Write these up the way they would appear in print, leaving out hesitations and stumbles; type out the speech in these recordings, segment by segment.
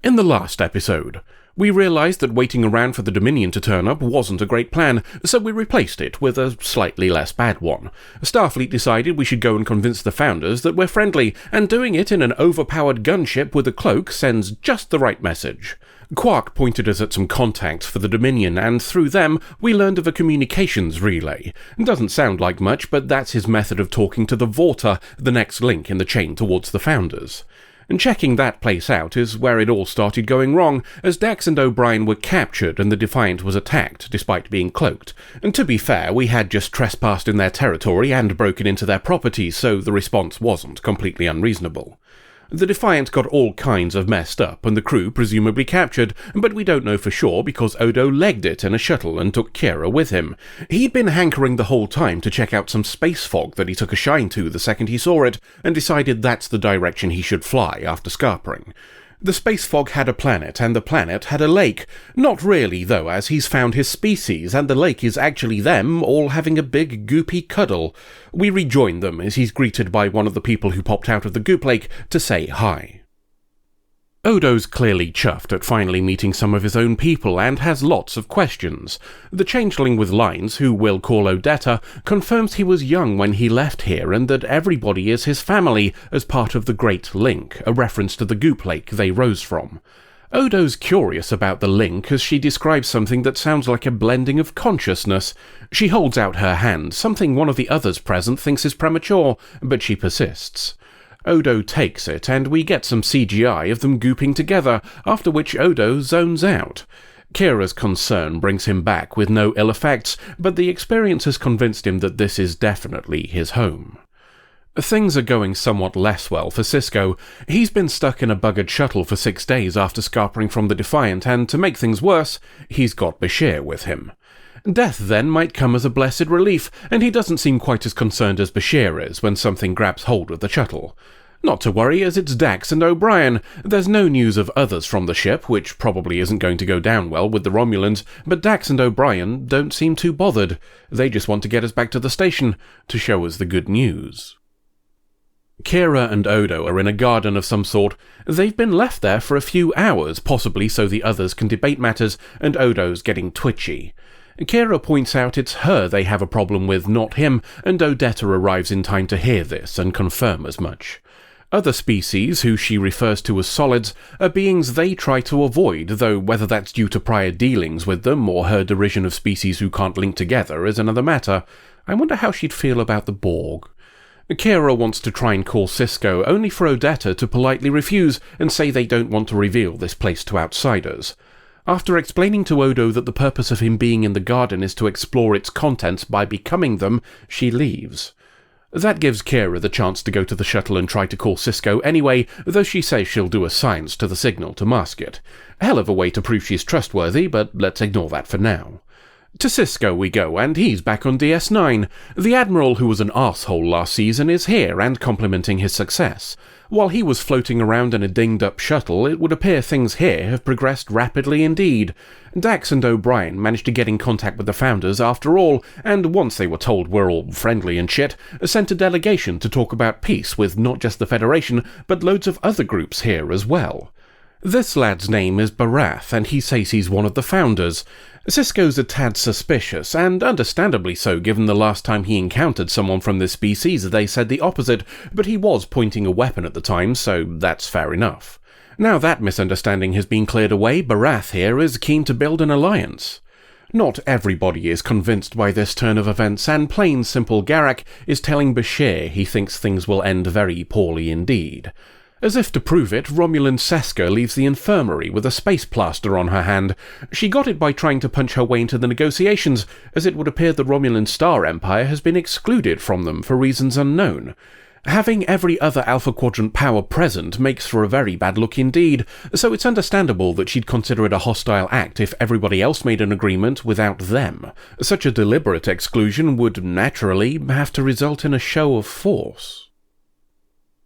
In the last episode, we realised that waiting around for the Dominion to turn up wasn't a great plan, so we replaced it with a slightly less bad one. Starfleet decided we should go and convince the Founders that we're friendly, and doing it in an overpowered gunship with a cloak sends just the right message. Quark pointed us at some contacts for the Dominion, and through them we learned of a communications relay. Doesn't sound like much, but that's his method of talking to the Vorta, the next link in the chain towards the Founders. And checking that place out is where it all started going wrong, as Dax and O'Brien were captured and the Defiant was attacked, despite being cloaked. And to be fair, we had just trespassed in their territory and broken into their property, so the response wasn't completely unreasonable. The Defiant got all kinds of messed up, and the crew presumably captured, but we don't know for sure because Odo legged it in a shuttle and took Kira with him. He'd been hankering the whole time to check out some space fog that he took a shine to the second he saw it, and decided that's the direction he should fly after scarpering. The space fog had a planet, and the planet had a lake. Not really, though, as he's found his species, and the lake is actually them, all having a big goopy cuddle. We rejoin them as he's greeted by one of the people who popped out of the goop lake to say hi. Odo's clearly chuffed at finally meeting some of his own people and has lots of questions. The changeling with lines, who we'll call Odetta, confirms he was young when he left here and that everybody is his family as part of the Great Link, a reference to the goop lake they rose from. Odo's curious about the link as she describes something that sounds like a blending of consciousness. She holds out her hand, something one of the others present thinks is premature, but she persists. Odo takes it, and we get some CGI of them gooping together, after which Odo zones out. Kira's concern brings him back with no ill effects, but the experience has convinced him that this is definitely his home. Things are going somewhat less well for Sisko. He's been stuck in a buggered shuttle for 6 days after scarpering from the Defiant, and to make things worse, he's got Bashir with him. Death then might come as a blessed relief, and he doesn't seem quite as concerned as Bashir is when something grabs hold of the shuttle. Not to worry, as it's Dax and O'Brien. There's no news of others from the ship, which probably isn't going to go down well with the Romulans, but Dax and O'Brien don't seem too bothered. They just want to get us back to the station, to show us the good news. Kira and Odo are in a garden of some sort. They've been left there for a few hours, possibly so the others can debate matters, and Odo's getting twitchy. Kira points out it's her they have a problem with, not him, and Odetta arrives in time to hear this and confirm as much. Other species, who she refers to as solids, are beings they try to avoid, though whether that's due to prior dealings with them or her derision of species who can't link together is another matter. I wonder how she'd feel about the Borg. Kira wants to try and call Sisko, only for Odetta to politely refuse and say they don't want to reveal this place to outsiders. After explaining to Odo that the purpose of him being in the garden is to explore its contents by becoming them, she leaves. That gives Kira the chance to go to the shuttle and try to call Sisko anyway, though she says she'll do a science to the signal to mask it. Hell of a way to prove she's trustworthy, but let's ignore that for now. To Sisko we go, and he's back on DS9. The Admiral who was an arsehole last season is here and complimenting his success. While he was floating around in a dinged-up shuttle, it would appear things here have progressed rapidly indeed. Dax and O'Brien managed to get in contact with the Founders after all, and once they were told we're all friendly and shit, sent a delegation to talk about peace with not just the Federation, but loads of other groups here as well. This lad's name is Barath, and he says he's one of the Founders. Sisko's a tad suspicious, and understandably so given the last time he encountered someone from this species they said the opposite, but he was pointing a weapon at the time, so that's fair enough. Now that misunderstanding has been cleared away, Barath here is keen to build an alliance. Not everybody is convinced by this turn of events, and plain simple Garak is telling Bashir he thinks things will end very poorly indeed. As if to prove it, Romulan Seska leaves the infirmary with a space plaster on her hand. She got it by trying to punch her way into the negotiations, as it would appear the Romulan Star Empire has been excluded from them for reasons unknown. Having every other Alpha Quadrant power present makes for a very bad look indeed, so it's understandable that she'd consider it a hostile act if everybody else made an agreement without them. Such a deliberate exclusion would, naturally, have to result in a show of force.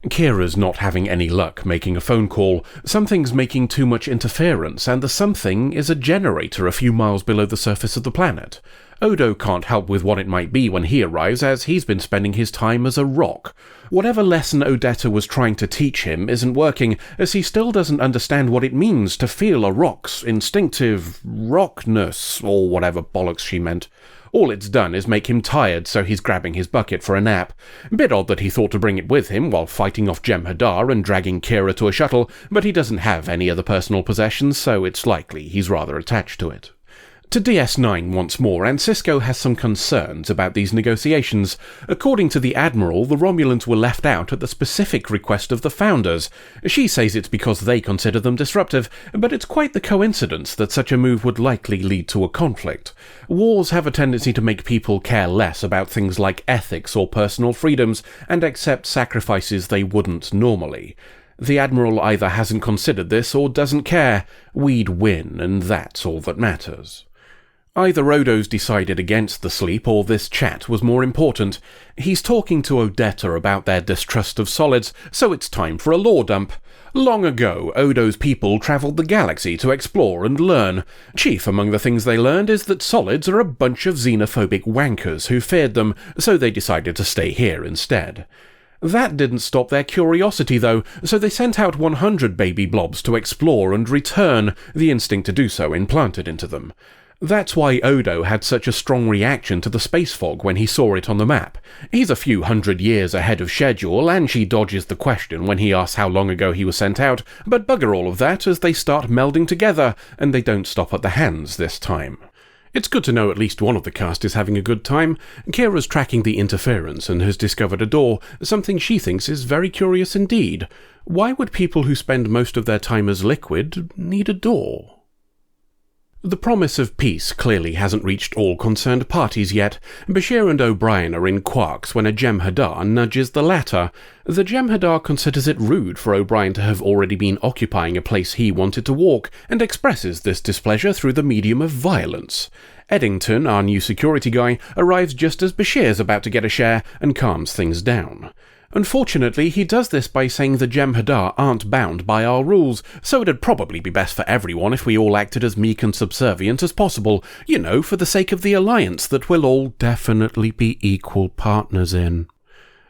Kira's not having any luck making a phone call. Something's making too much interference, and the something is a generator a few miles below the surface of the planet. Odo can't help with what it might be when he arrives, as he's been spending his time as a rock. Whatever lesson Odetta was trying to teach him isn't working, as he still doesn't understand what it means to feel a rock's instinctive rockness, or whatever bollocks she meant. All it's done is make him tired, so he's grabbing his bucket for a nap. Bit odd that he thought to bring it with him while fighting off Jem'Hadar and dragging Kira to a shuttle, but he doesn't have any other personal possessions, so it's likely he's rather attached to it. To DS9 once more, and Sisko has some concerns about these negotiations. According to the Admiral, the Romulans were left out at the specific request of the Founders. She says it's because they consider them disruptive, but it's quite the coincidence that such a move would likely lead to a conflict. Wars have a tendency to make people care less about things like ethics or personal freedoms, and accept sacrifices they wouldn't normally. The Admiral either hasn't considered this or doesn't care. We'd win, and that's all that matters. Either Odo's decided against the sleep or this chat was more important. He's talking to Odetta about their distrust of solids, so it's time for a lore dump. Long ago, Odo's people travelled the galaxy to explore and learn. Chief among the things they learned is that solids are a bunch of xenophobic wankers who feared them, so they decided to stay here instead. That didn't stop their curiosity, though, so they sent out 100 baby blobs to explore and return, the instinct to do so implanted into them. That's why Odo had such a strong reaction to the space fog when he saw it on the map. He's a few hundred years ahead of schedule, and she dodges the question when he asks how long ago he was sent out, but bugger all of that as they start melding together, and they don't stop at the hands this time. It's good to know at least one of the cast is having a good time. Kira's tracking the interference and has discovered a door, something she thinks is very curious indeed. Why would people who spend most of their time as liquid need a door? The promise of peace clearly hasn't reached all concerned parties yet. Bashir and O'Brien are in quarks when a Jem'Hadar nudges the latter. The Jem'Hadar considers it rude for O'Brien to have already been occupying a place he wanted to walk, and expresses this displeasure through the medium of violence. Eddington, our new security guy, arrives just as Bashir's about to get a share and calms things down. Unfortunately, he does this by saying the Jem'Hadar aren't bound by our rules, so it'd probably be best for everyone if we all acted as meek and subservient as possible, for the sake of the alliance that we'll all definitely be equal partners in.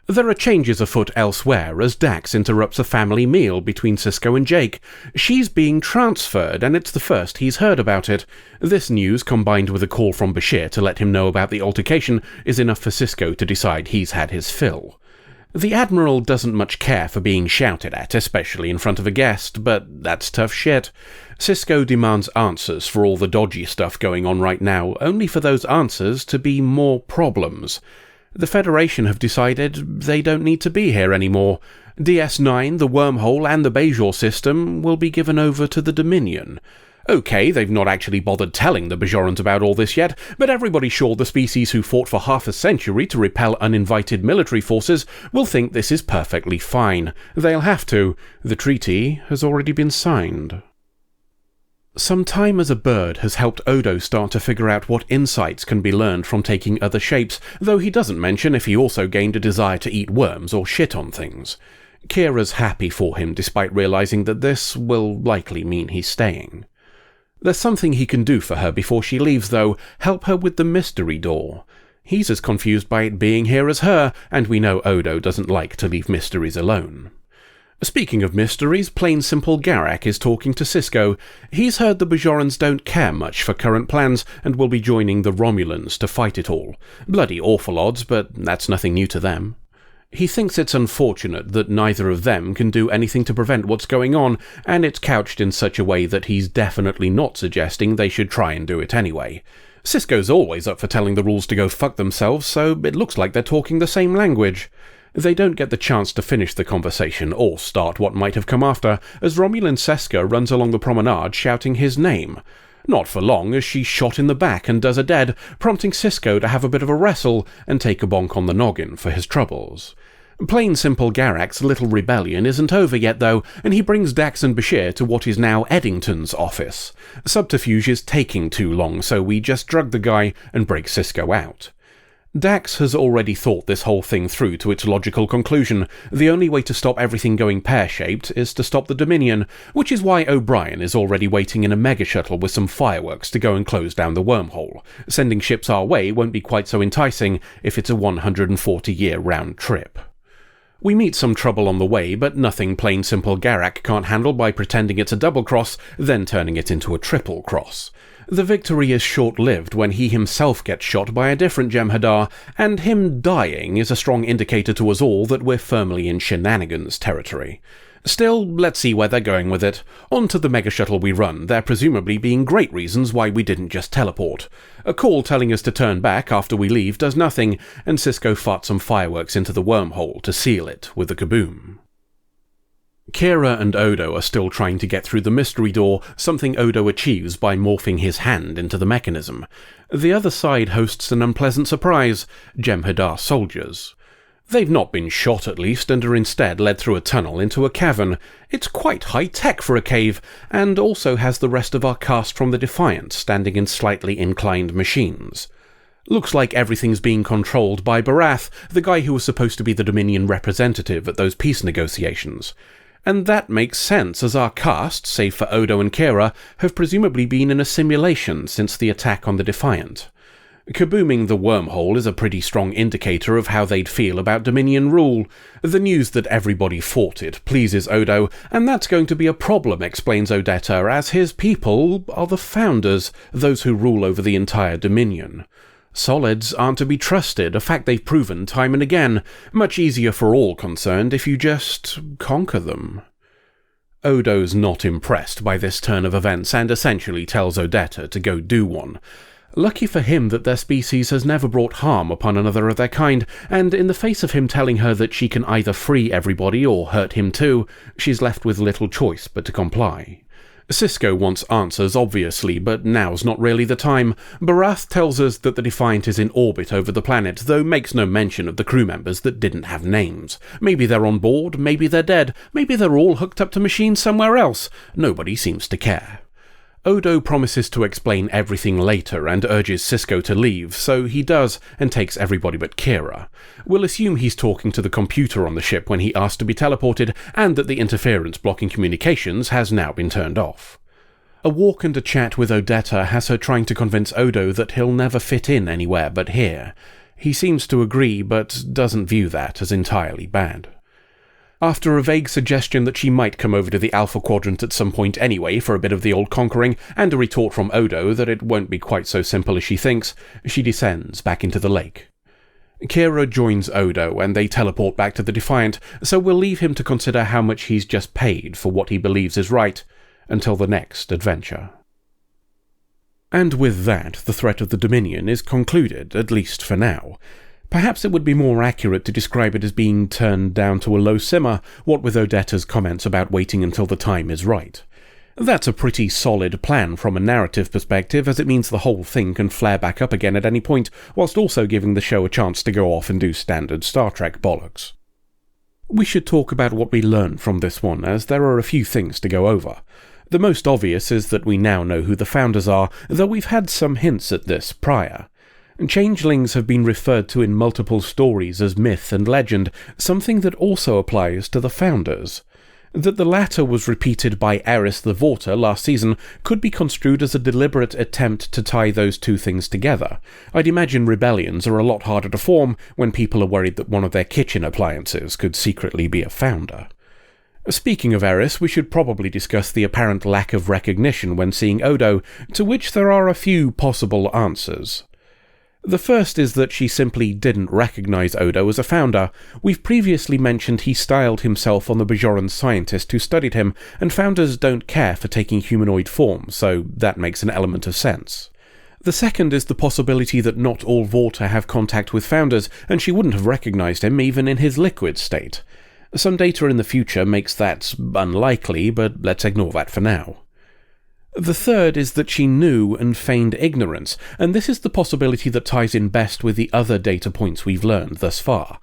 There are changes afoot elsewhere as Dax interrupts a family meal between Sisko and Jake. She's being transferred, and it's the first he's heard about it. This news, combined with a call from Bashir to let him know about the altercation, is enough for Sisko to decide he's had his fill. The Admiral doesn't much care for being shouted at, especially in front of a guest, but that's tough shit. Sisko demands answers for all the dodgy stuff going on right now, only for those answers to be more problems. The Federation have decided they don't need to be here anymore. DS9, the wormhole, and the Bajor system will be given over to the Dominion. Okay, they've not actually bothered telling the Bajorans about all this yet, but everybody's sure the species who fought for half a century to repel uninvited military forces will think this is perfectly fine. They'll have to. The treaty has already been signed. Some time as a bird has helped Odo start to figure out what insights can be learned from taking other shapes, though he doesn't mention if he also gained a desire to eat worms or shit on things. Kira's happy for him despite realizing that this will likely mean he's staying. There's something he can do for her before she leaves, though, help her with the mystery door. He's as confused by it being here as her, and we know Odo doesn't like to leave mysteries alone. Speaking of mysteries, Plain Simple Garak is talking to Sisko. He's heard the Bajorans don't care much for current plans, and will be joining the Romulans to fight it all. Bloody awful odds, but that's nothing new to them. He thinks it's unfortunate that neither of them can do anything to prevent what's going on, and it's couched in such a way that he's definitely not suggesting they should try and do it anyway. Sisko's always up for telling the rules to go fuck themselves, so it looks like they're talking the same language. They don't get the chance to finish the conversation or start what might have come after, as Romulan Seska runs along the promenade shouting his name. Not for long, as she's shot in the back and does a dead, prompting Sisko to have a bit of a wrestle and take a bonk on the noggin for his troubles. Plain Simple Garak's little rebellion isn't over yet, though, and he brings Dax and Bashir to what is now Eddington's office. Subterfuge is taking too long, so we just drug the guy and break Sisko out. Dax has already thought this whole thing through to its logical conclusion. The only way to stop everything going pear-shaped is to stop the Dominion, which is why O'Brien is already waiting in a mega-shuttle with some fireworks to go and close down the wormhole. Sending ships our way won't be quite so enticing if it's a 140-year round trip. We meet some trouble on the way, but nothing plain simple Garak can't handle by pretending it's a double cross, then turning it into a triple cross. The victory is short-lived when he himself gets shot by a different Jem'Hadar, and him dying is a strong indicator to us all that we're firmly in shenanigans territory. Still, let's see where they're going with it. On to the mega-shuttle we run, there presumably being great reasons why we didn't just teleport. A call telling us to turn back after we leave does nothing, and Sisko farts some fireworks into the wormhole to seal it with a kaboom. Kira and Odo are still trying to get through the mystery door, something Odo achieves by morphing his hand into the mechanism. The other side hosts an unpleasant surprise: Jem'Hadar soldiers. They've not been shot at least, and are instead led through a tunnel into a cavern. It's quite high-tech for a cave, and also has the rest of our cast from the Defiant standing in slightly inclined machines. Looks like everything's being controlled by Barath, the guy who was supposed to be the Dominion representative at those peace negotiations. And that makes sense, as our cast, save for Odo and Kira, have presumably been in a simulation since the attack on the Defiant. Kabooming the wormhole is a pretty strong indicator of how they'd feel about Dominion rule. The news that everybody fought it pleases Odo, and that's going to be a problem, explains Odetta, as his people are the Founders, those who rule over the entire Dominion. Solids aren't to be trusted, a fact they've proven time and again. Much easier for all concerned if you just conquer them. Odo's not impressed by this turn of events and essentially tells Odetta to go do one. Lucky for him that their species has never brought harm upon another of their kind, and in the face of him telling her that she can either free everybody or hurt him too, she's left with little choice but to comply. Sisko wants answers, obviously, but now's not really the time. Barath tells us that the Defiant is in orbit over the planet, though makes no mention of the crew members that didn't have names. Maybe they're on board, maybe they're dead, maybe they're all hooked up to machines somewhere else. Nobody seems to care. Odo promises to explain everything later and urges Sisko to leave, so he does and takes everybody but Kira. We'll assume he's talking to the computer on the ship when he asked to be teleported, and that the interference blocking communications has now been turned off. A walk and a chat with Odetta has her trying to convince Odo that he'll never fit in anywhere but here. He seems to agree, but doesn't view that as entirely bad. After a vague suggestion that she might come over to the Alpha Quadrant at some point anyway for a bit of the old conquering, and a retort from Odo that it won't be quite so simple as she thinks, she descends back into the lake. Kira joins Odo, and they teleport back to the Defiant, so we'll leave him to consider how much he's just paid for what he believes is right, until the next adventure. And with that, the threat of the Dominion is concluded, at least for now. Perhaps it would be more accurate to describe it as being turned down to a low simmer, what with Odetta's comments about waiting until the time is right. That's a pretty solid plan from a narrative perspective, as it means the whole thing can flare back up again at any point, whilst also giving the show a chance to go off and do standard Star Trek bollocks. We should talk about what we learned from this one, as there are a few things to go over. The most obvious is that we now know who the Founders are, though we've had some hints at this prior. Changelings have been referred to in multiple stories as myth and legend, something that also applies to the Founders. That the latter was repeated by Eris the Vorta last season could be construed as a deliberate attempt to tie those two things together. I'd imagine rebellions are a lot harder to form when people are worried that one of their kitchen appliances could secretly be a Founder. Speaking of Eris, we should probably discuss the apparent lack of recognition when seeing Odo, to which there are a few possible answers. The first is that she simply didn't recognize Odo as a Founder. We've previously mentioned he styled himself on the Bajoran scientist who studied him, and Founders don't care for taking humanoid form, so that makes an element of sense. The second is the possibility that not all Vorta have contact with Founders, and she wouldn't have recognized him even in his liquid state. Some data in the future makes that unlikely, but let's ignore that for now. The third is that she knew and feigned ignorance, and this is the possibility that ties in best with the other data points we've learned thus far.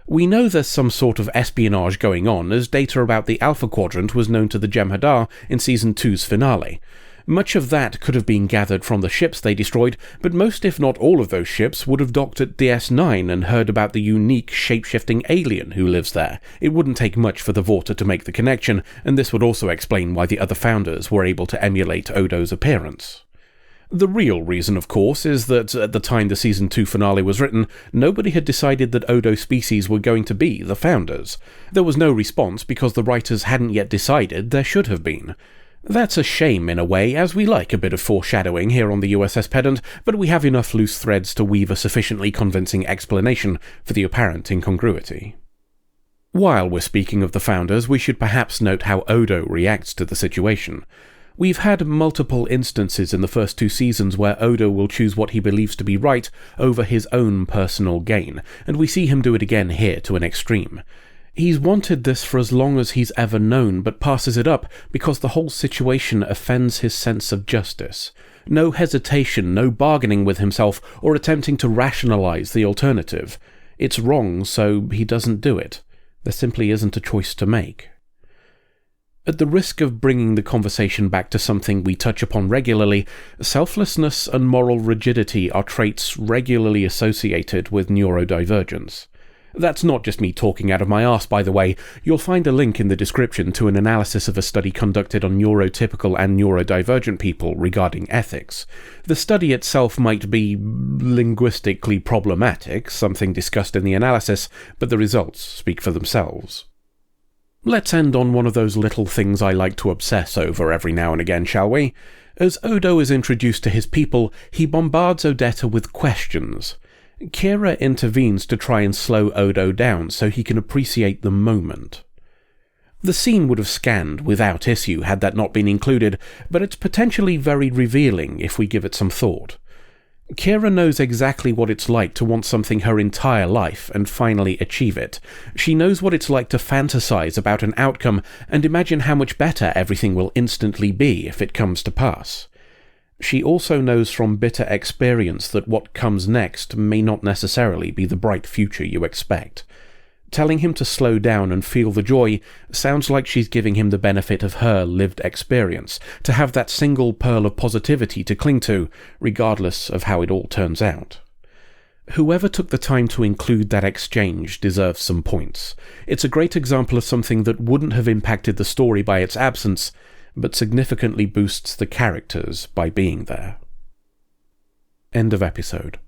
We know there's some sort of espionage going on, as data about the Alpha Quadrant was known to the Jem'Hadar in Season 2's finale. Much of that could have been gathered from the ships they destroyed, but most if not all of those ships would have docked at DS9 and heard about the unique shape-shifting alien who lives there. It wouldn't take much for the Vorta to make the connection, and this would also explain why the other founders were able to emulate Odo's appearance. The real reason, of course, is that at the time the Season 2 finale was written, nobody had decided that Odo species were going to be the founders. There was no response because the writers hadn't yet decided there should have been. That's a shame in a way, as we like a bit of foreshadowing here on the USS Pedant, but we have enough loose threads to weave a sufficiently convincing explanation for the apparent incongruity. While we're speaking of the founders, we should perhaps note how Odo reacts to the situation. We've had multiple instances in the first 2 seasons where Odo will choose what he believes to be right over his own personal gain, and we see him do it again here to an extreme. He's wanted this for as long as he's ever known, but passes it up because the whole situation offends his sense of justice. No hesitation, no bargaining with himself, or attempting to rationalize the alternative. It's wrong, so he doesn't do it. There simply isn't a choice to make. At the risk of bringing the conversation back to something we touch upon regularly, selflessness and moral rigidity are traits regularly associated with neurodivergence. That's not just me talking out of my arse, by the way. You'll find a link in the description to an analysis of a study conducted on neurotypical and neurodivergent people regarding ethics. The study itself might be linguistically problematic, something discussed in the analysis, but the results speak for themselves. Let's end on one of those little things I like to obsess over every now and again, shall we? As Odo is introduced to his people, he bombards Odetta with questions. Kira intervenes to try and slow Odo down so he can appreciate the moment. The scene would have scanned without issue had that not been included, but it's potentially very revealing if we give it some thought. Kira knows exactly what it's like to want something her entire life and finally achieve it. She knows what it's like to fantasize about an outcome and imagine how much better everything will instantly be if it comes to pass. She also knows from bitter experience that what comes next may not necessarily be the bright future you expect. Telling him to slow down and feel the joy sounds like she's giving him the benefit of her lived experience, to have that single pearl of positivity to cling to, regardless of how it all turns out. Whoever took the time to include that exchange deserves some points. It's a great example of something that wouldn't have impacted the story by its absence, but significantly boosts the characters by being there. End of episode.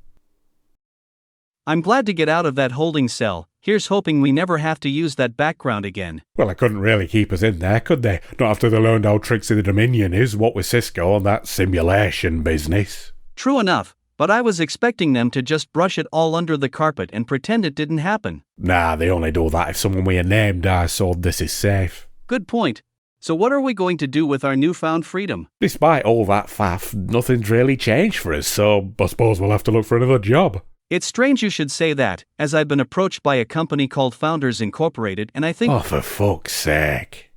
I'm glad to get out of that holding cell. Here's hoping we never have to use that background again. Well, they couldn't really keep us in there, could they? Not after they learned how tricks of the Dominion is, what with Cisco and that simulation business. True enough, but I was expecting them to just brush it all under the carpet and pretend it didn't happen. Nah, they only do that if someone with a name dies, so this is safe. Good point. So what are we going to do with our newfound freedom? Despite all that faff, nothing's really changed for us, so I suppose we'll have to look for another job. It's strange you should say that, as I've been approached by a company called Founders Incorporated and I think— Oh, for fuck's sake.